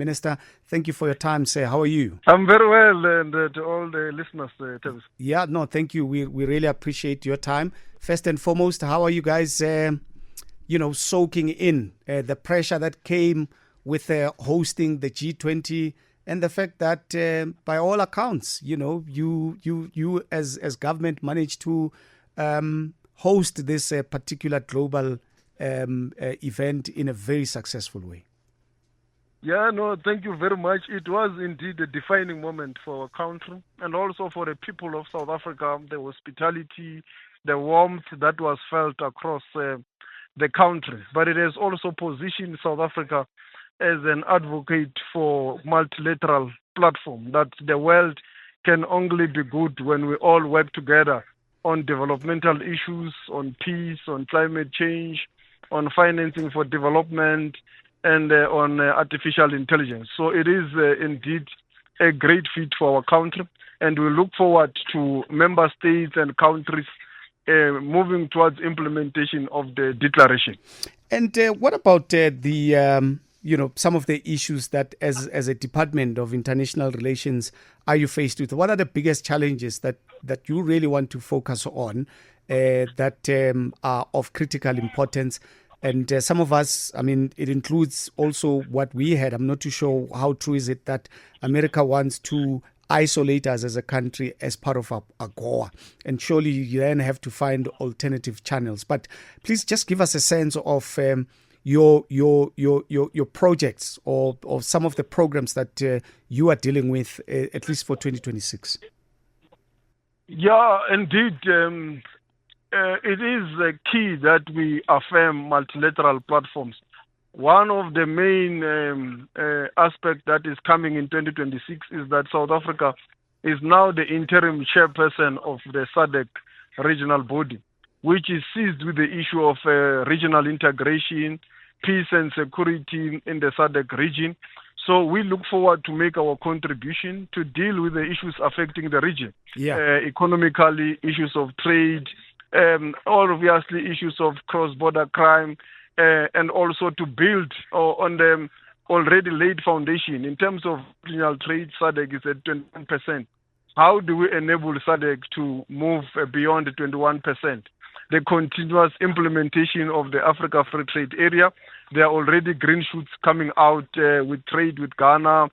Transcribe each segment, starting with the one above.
Minister, thank you for your time, sir. How are you? I'm very well, and to all the listeners, Travis. Yeah, no, thank you. We really appreciate your time. First and foremost, how are you guys, soaking in the pressure that came with hosting the G20 and the fact that, by all accounts, you as government managed to host this particular global event in a very successful way? Yeah, no, thank you very much. It was indeed a defining moment for our country and also for the people of South Africa, the hospitality, the warmth that was felt across the country. But it has also positioned South Africa as an advocate for multilateral platform, that the world can only be good when we all work together on developmental issues, on peace, on climate change, on financing for development, and on artificial intelligence. So it is indeed a great feat for our country, and we look forward to member states and countries moving towards implementation of the declaration. And what about some of the issues that as a Department of International Relations are you faced with? What are the biggest challenges that you really want to focus on that are of critical importance? And some of us, it includes also what we had. I'm not too sure how true is it that America wants to isolate us as a country as part of AGOA. And surely you then have to find alternative channels. But please just give us a sense of your projects or some of the programs that you are dealing with, at least for 2026. Yeah, indeed. It is key that we affirm multilateral platforms. One of the main aspects that is coming in 2026 is that South Africa is now the interim chairperson of the SADC regional body, which is seized with the issue of regional integration, peace and security in the SADC region. So we look forward to make our contribution to deal with the issues affecting the region. Economically, issues of trade, obviously issues of cross-border crime, and also to build on the already laid foundation. In terms of regional trade, SADC is at 21%. How do we enable SADC to move beyond the 21%? The continuous implementation of the Africa Free Trade Area. There are already green shoots coming out with trade with Ghana,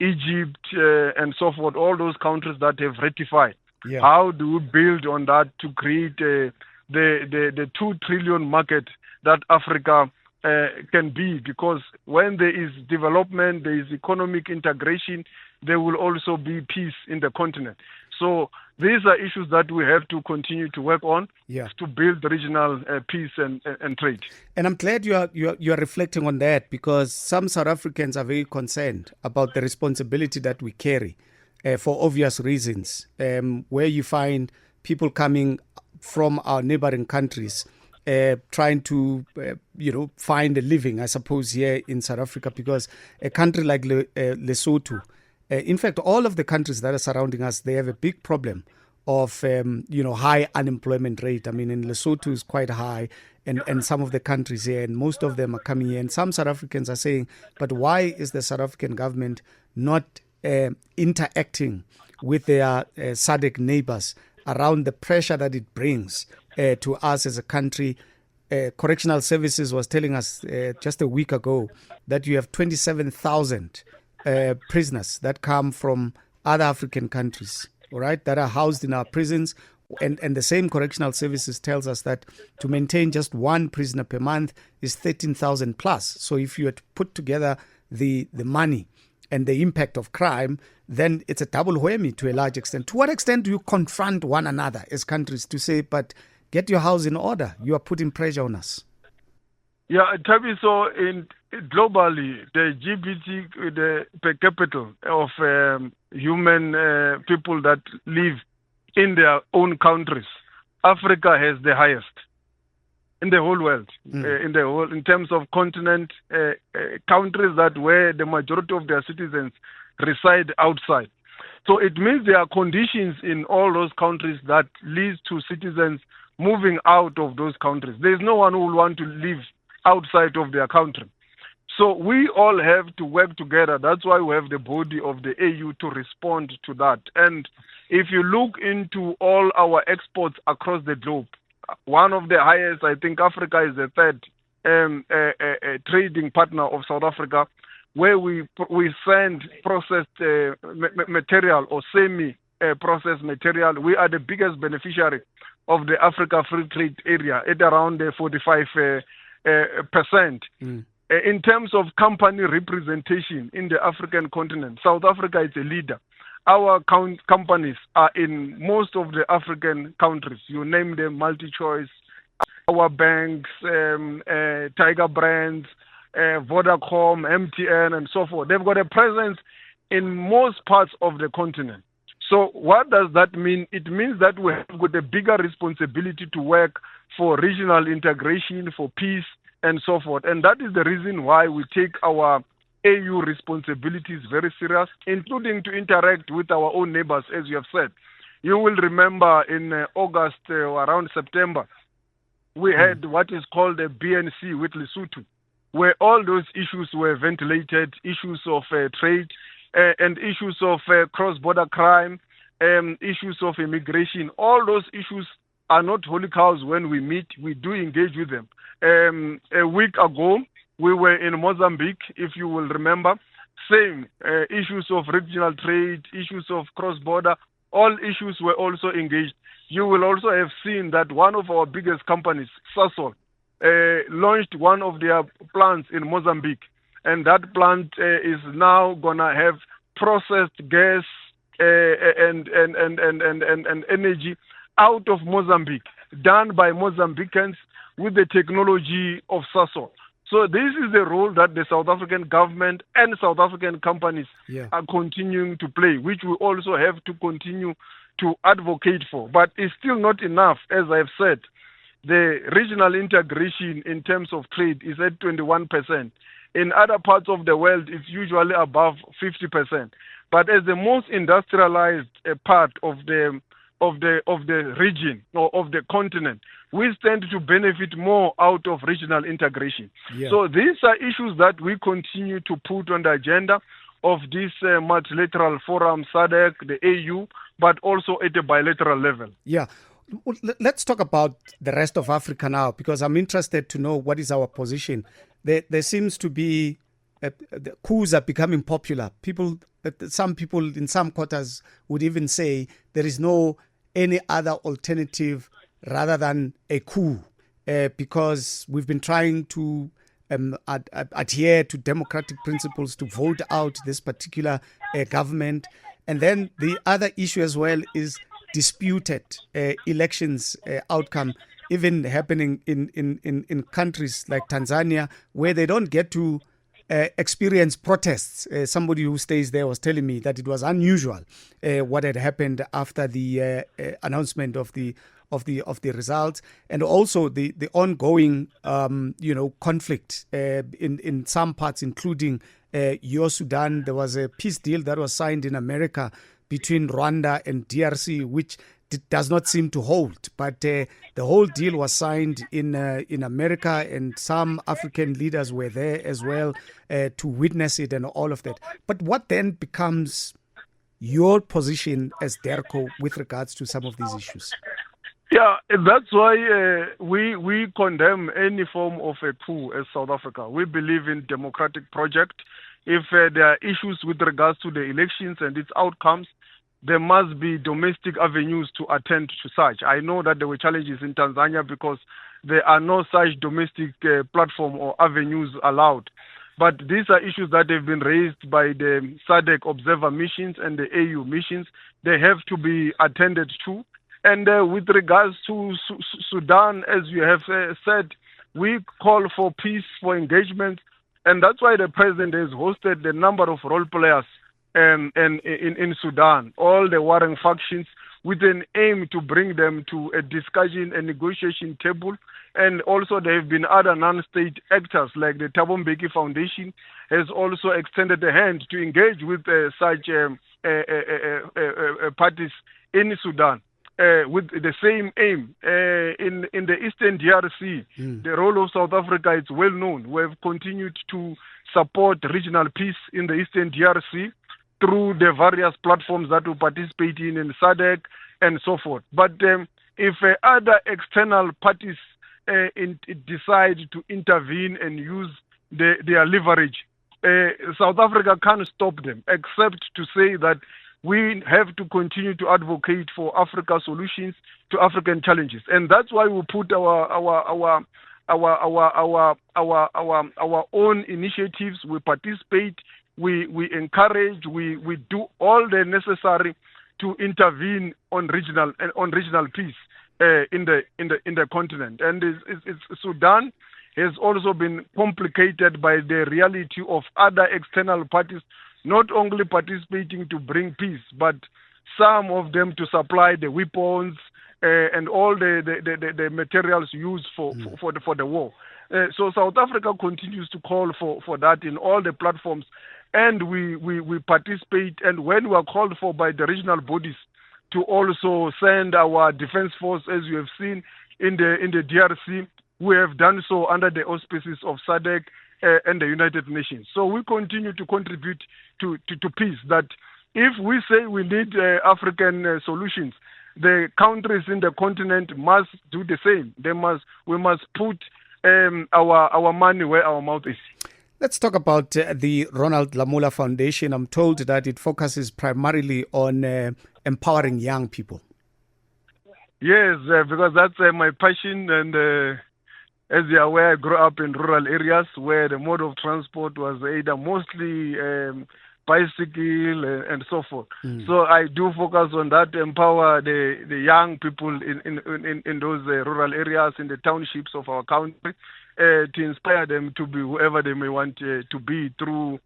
Egypt, and so forth, all those countries that have ratified. Yeah. How do we build on that to create the 2 trillion market that Africa can be? Because when there is development, there is economic integration, there will also be peace in the continent. So these are issues that we have to continue to work on to build regional peace and trade. And I'm glad you are reflecting on that, because some South Africans are very concerned about the responsibility that we carry for obvious reasons, where you find people coming from our neighboring countries trying to find a living, I suppose, here in South Africa, because a country like Lesotho, in fact, all of the countries that are surrounding us, they have a big problem of high unemployment rate. In Lesotho is quite high, and some of the countries here, and most of them are coming here. And some South Africans are saying, but why is the South African government not interacting with their SADC neighbors around the pressure that it brings to us as a country? Correctional Services was telling us just a week ago that you have 27,000 prisoners that come from other African countries, all right, that are housed in our prisons. And the same Correctional Services tells us that to maintain just one prisoner per month is 13,000 plus. So if you had to put together the money and the impact of crime, then it's a double whammy to a large extent. To what extent do you confront one another as countries to say, but get your house in order, you are putting pressure on us? Yeah, Tabi, so globally, the GPT, the per capita of human people that live in their own countries, Africa has the highest in the whole world. In terms of continent, countries that where the majority of their citizens reside outside. So it means there are conditions in all those countries that leads to citizens moving out of those countries. There is no one who will want to live outside of their country. So we all have to work together. That's why we have the body of the AU to respond to that. And if you look into all our exports across the globe, one of the highest, I think Africa is the third trading partner of South Africa, where we send processed material or semi-processed material. We are the biggest beneficiary of the Africa Free Trade Area at around 45%. In terms of company representation in the African continent, South Africa is a leader. Our companies are in most of the African countries. You name them, MultiChoice, our banks, Tiger Brands, Vodacom, MTN, and so forth. They've got a presence in most parts of the continent. So what does that mean? It means that we have got a bigger responsibility to work for regional integration, for peace, and so forth. And that is the reason why we take our AU responsibilities very serious, including to interact with our own neighbors, as you have said. You will remember in August, around September, we had what is called a BNC with Lesotho, where all those issues were ventilated, issues of trade and issues of cross-border crime, issues of immigration. All those issues are not holy cows when we meet. We do engage with them. A week ago, we were in Mozambique, if you will remember. Same issues of regional trade, issues of cross-border, all issues were also engaged. You will also have seen that one of our biggest companies, Sasol, launched one of their plants in Mozambique. And that plant is now going to have processed gas and energy out of Mozambique, done by Mozambicans with the technology of Sasol. So this is the role that the South African government and South African companies are continuing to play, which we also have to continue to advocate for. But it's still not enough, as I've said. The regional integration in terms of trade is at 21%. In other parts of the world, it's usually above 50%. But as the most industrialized part of the region or of the continent, we stand to benefit more out of regional integration. So these are issues that we continue to put on the agenda of this multilateral forum, SADC, the AU, but also at a bilateral level. Yeah. Let's talk about the rest of Africa now, because I'm interested to know what is our position. There seems to be the coups are becoming popular. Some people in some quarters would even say there is no any other alternative rather than a coup, because we've been trying to adhere to democratic principles to vote out this particular government. And then the other issue as well is disputed elections outcome, even happening in countries like Tanzania, where they don't get to experience protests. Somebody who stays there was telling me that it was unusual what had happened after the announcement of the results, and also the ongoing conflict in some parts, including your Sudan. There was a peace deal that was signed in America between Rwanda and DRC, which does not seem to hold. But the whole deal was signed in America, and some African leaders were there as well to witness it and all of that. But what then becomes your position as DIRCO with regards to some of these issues? Yeah, that's why we condemn any form of a coup as South Africa. We believe in democratic project. If there are issues with regards to the elections and its outcomes, there must be domestic avenues to attend to such. I know that there were challenges in Tanzania because there are no such domestic platform or avenues allowed. But these are issues that have been raised by the SADC observer missions and the AU missions. They have to be attended to. And with regards to Sudan, as you have said, we call for peace, for engagement. And that's why the president has hosted a number of role players in Sudan, all the warring factions, with an aim to bring them to a discussion and negotiation table. And also there have been other non-state actors like the Thabo Mbeki Foundation has also extended a hand to engage with such parties in Sudan. with the same aim. In the Eastern DRC, the role of South Africa is well known. We have continued to support regional peace in the Eastern DRC through the various platforms that we participate in SADC and so forth. But if other external parties decide to intervene and use their leverage, South Africa can't stop them, except to say that we have to continue to advocate for Africa solutions to African challenges, and that's why we put our own initiatives. We participate, we encourage, we do all the necessary to intervene on regional peace in the continent. And Sudan has also been complicated by the reality of other external parties not only participating to bring peace, but some of them to supply the weapons and all the materials used for the war. So South Africa continues to call for that in all the platforms, and we participate. And when we are called for by the regional bodies to also send our defense force, as you have seen in the DRC, we have done so under the auspices of SADC and the United Nations. So we continue to contribute to peace. That if we say we need African solutions, the countries in the continent must do the same. We must put our money where our mouth is. Let's talk about the Ronald Lamola Foundation. I'm told that it focuses primarily on empowering young people. Yes, because that's my passion, and as you are aware, I grew up in rural areas where the mode of transport was either mostly bicycle and so forth. So I do focus on that, empower the young people in those rural areas, in the townships of our country, to inspire them to be whoever they may want to be through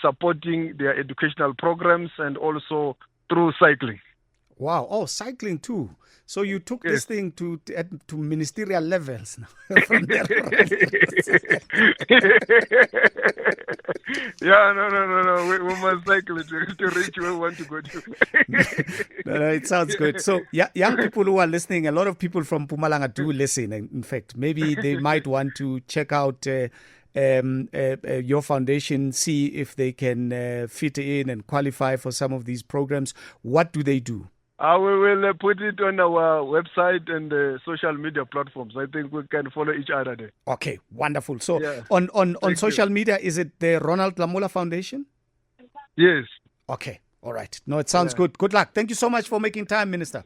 supporting their educational programs and also through cycling. Wow. Oh, cycling too. So you took this thing to ministerial levels now. From there. Yeah, no. We must cycle to reach where we want to go to. No, it sounds good. So young people who are listening, a lot of people from Mpumalanga do listen. In fact, maybe they might want to check out your foundation, see if they can fit in and qualify for some of these programs. What do they do? We will put it on our website and social media platforms. I think we can follow each other there. Okay, wonderful. So on social media, is it the Ronald Lamola Foundation? Yes. Okay, all right. No, it sounds good. Good luck. Thank you so much for making time, Minister.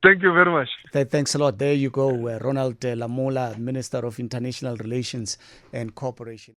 Thank you very much. Thanks a lot. There you go, Ronald Lamola, Minister of International Relations and Cooperation.